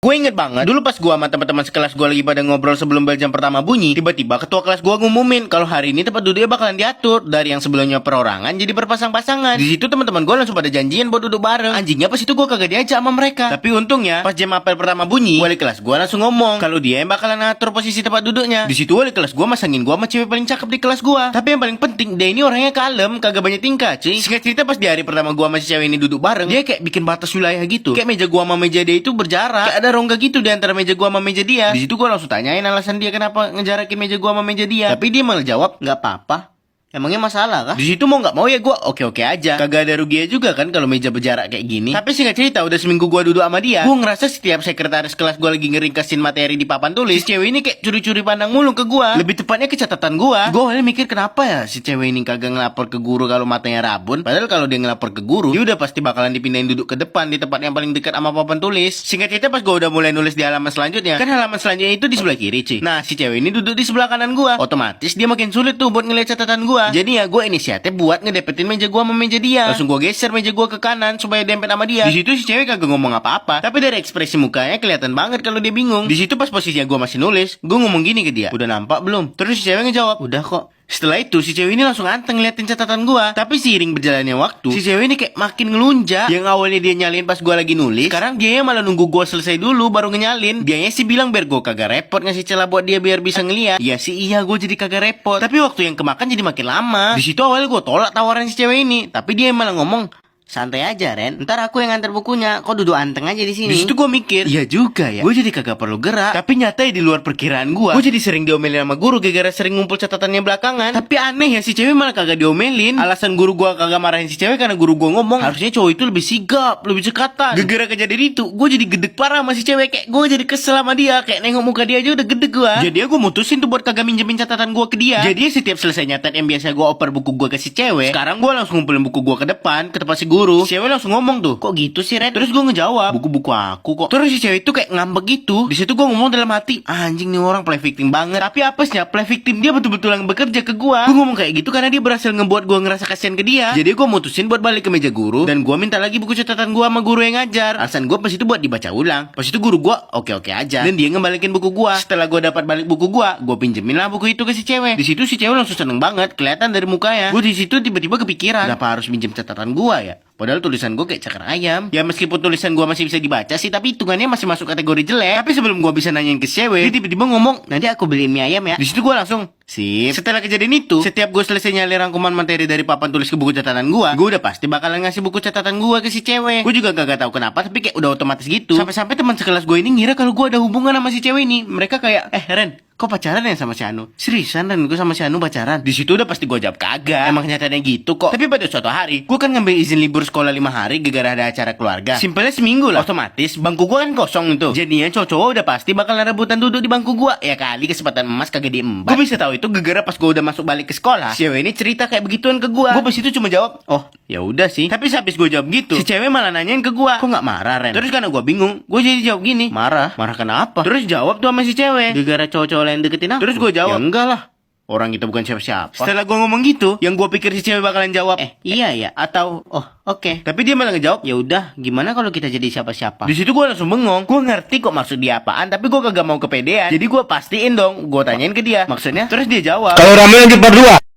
Gue inget banget, dulu pas gue sama teman-teman sekelas gue lagi pada ngobrol sebelum bel jam pertama bunyi, tiba-tiba ketua kelas gue ngumumin kalau hari ini tempat duduknya bakalan diatur dari yang sebelumnya perorangan jadi berpasang-pasangan. Di situ teman-teman gue langsung pada janjian buat duduk bareng. Anjingnya pas itu gue kagak diajak sama mereka. Tapi untungnya pas jam apel pertama bunyi, wali kelas gue langsung ngomong kalau dia yang bakalan ngatur posisi tempat duduknya. Di situ wali kelas gue masangin gue sama cewek paling cakep di kelas gue. Tapi yang paling penting, dia ini orangnya kalem, kagak banyak tingkah, cuy. Singkat cerita pas di hari pertama gue sama si cewek ini duduk bareng, dia kayak bikin batas wilayah gitu. Kayak meja gue sama meja dia itu berjarak, kayak ada rongga gitu di antara meja gua sama meja dia. Di situ gua langsung tanyain alasan dia kenapa ngejarakin meja gua sama meja dia. Tapi dia malah jawab, nggak apa-apa. Emangnya masalah kah? Di situ mau nggak mau ya gue oke-oke aja. Kagak ada ruginya juga kan kalau meja berjarak kayak gini. Tapi singkat cerita udah seminggu gue duduk sama dia, gue ngerasa setiap sekretaris kelas gue lagi ngeringkasin materi di papan tulis, si cewek ini kayak curi-curi pandang mulu ke gue. Lebih tepatnya ke catatan gue. Gue awalnya mikir kenapa ya si cewek ini kagak ngelapor ke guru kalau matanya rabun. Padahal kalau dia ngelapor ke guru, dia udah pasti bakalan dipindahin duduk ke depan di tempat yang paling dekat sama papan tulis. Singkat cerita pas gue udah mulai nulis di halaman selanjutnya, kan halaman selanjutnya itu di sebelah kiri, cuy. Nah si cewek ini duduk di sebelah kanan gue. Otomatis dia makin sulit tuh buat ngeliat catatan gue. Jadi ya gue inisiatif buat ngedepetin meja gua sama meja dia. Langsung gua geser meja gua ke kanan supaya dempet sama dia. Di situ si cewek kagak ngomong apa-apa, tapi dari ekspresi mukanya kelihatan banget kalau dia bingung. Di situ pas posisinya gua masih nulis, gua ngomong gini ke dia, "Udah nampak belum?" Terus si cewek ngejawab, "Udah kok." Setelah itu si cewek ini langsung anteng ngeliatin catatan gua. Tapi seiring berjalannya waktu, si cewek ini kayak makin ngelunjak. Yang awalnya dia nyalin pas gua lagi nulis, sekarang dia malah nunggu gua selesai dulu baru ngenyalin. Dianya sih bilang biar gua kagak repot ngasih celah buat dia biar bisa ngeliat. Ya sih iya, gua jadi kagak repot. Tapi waktu yang kemakan jadi makin lama. Di situ awalnya gua tolak tawaran si cewek ini, tapi dia malah ngomong, "Santai aja Ren, ntar aku yang nganter bukunya, kok duduk anteng aja di sini." Di situ gue mikir, iya juga ya, gue jadi kagak perlu gerak. Tapi nyata ya di luar perkiraan gue jadi sering diomelin sama guru gara-gara sering ngumpul catatannya belakangan. Tapi aneh ya si cewek malah kagak diomelin. Alasan guru gue kagak marahin si cewek karena guru gue ngomong harusnya cowok itu lebih sigap, lebih cekatan. Gara-gara kejadian itu, gue jadi gedek parah sama si cewek. Kayak gue jadi kesel sama dia, kayak nengok muka dia aja udah gedek gue. Jadi gue mutusin tuh buat kagak minjemin catatan gue ke dia. Jadi setiap selesai nyatet yang biasa gue oper buku gue ke si cewek, sekarang gue langsung ngumpulin buku gue ke depan, ke tempat si guru. Si cewek langsung ngomong tuh, "Kok gitu sih Ren?" Terus gue ngejawab, "Buku-buku aku kok." Terus si cewek itu kayak ngambek gitu. Di situ gue ngomong dalam hati, anjing nih orang play victim banget. Tapi apesnya play victim dia betul-betul yang bekerja ke gue. Gue ngomong kayak gitu karena dia berhasil ngebuat gue ngerasa kasihan ke dia. Jadi gue mutusin buat balik ke meja guru dan gue minta lagi buku catatan gue sama guru yang ngajar. Alasan gue pas itu buat dibaca ulang. Pas itu guru gue oke-oke aja dan dia ngembalikin buku gue. Setelah gue dapat balik buku gue pinjemin lah buku itu ke si cewek. Di situ si cewek langsung seneng banget, kelihatan dari mukanya. Gue di situ tiba-tiba kepikiran, kenapa harus minjem catatan gue ya? Padahal tulisan gue kayak cakar ayam. Ya meskipun tulisan gue masih bisa dibaca sih, tapi hitungannya masih masuk kategori jelek. Tapi sebelum gue bisa nanyain ke cewek, dia tiba-tiba ngomong, "Nanti aku beliin mie ayam ya." Di situ gue langsung, sip. Setelah kejadian itu, setiap gue selesai nyali rangkuman materi dari papan tulis ke buku catatan gue udah pasti bakalan ngasih buku catatan gue ke si cewek. Gue juga gak tahu kenapa, tapi kayak udah otomatis gitu. Sampai-sampai teman sekelas gue ini ngira kalau gue ada hubungan sama si cewek ini. Mereka kayak, Ren, kok pacaran ya sama si Anu? Seriusan Ren, gue sama si Anu pacaran? Di situ udah pasti gue jawab kagak. Emang kenyataannya gitu kok. Tapi pada suatu hari, gue kan ngambil izin libur sekolah 5 hari gara-gara ada acara keluarga. Simpelnya seminggu lah. Otomatis bangku gue kan kosong itu. Jadinya cowok-cowok udah pasti bakalan rebutan duduk di bangku gue. Ya kali kesempatan emas kagak diembat. Gue bisa tahu itu gara-gara pas gue udah masuk balik ke sekolah, si cewek ini cerita kayak begituan ke gue. Gue pas itu cuma jawab, "Oh ya udah sih." Tapi habis gue jawab gitu, si cewek malah nanyain ke gue, "Kok nggak marah Ren?" Terus karena gue bingung, gue jadi jawab gini, "Marah? Marah kenapa?" Terus jawab tuh sama si cewek, "Gara-gara cowok-cowok lain deketin aku." Terus gue jawab, "Ya enggak lah, orang kita bukan siapa-siapa." Setelah gue ngomong gitu, yang gue pikir si cewek bakalan jawab, iya ya," atau "Oh oke." Tapi dia malah ngejawab, "Ya udah, gimana kalau kita jadi siapa-siapa?" Di situ gue langsung bengong. Gue ngerti kok maksud dia apaan, tapi gue kagak mau kepedean. Jadi gue pastiin dong, gue tanyain ke dia maksudnya. Terus dia jawab, Kalau ramen lanjut berdua.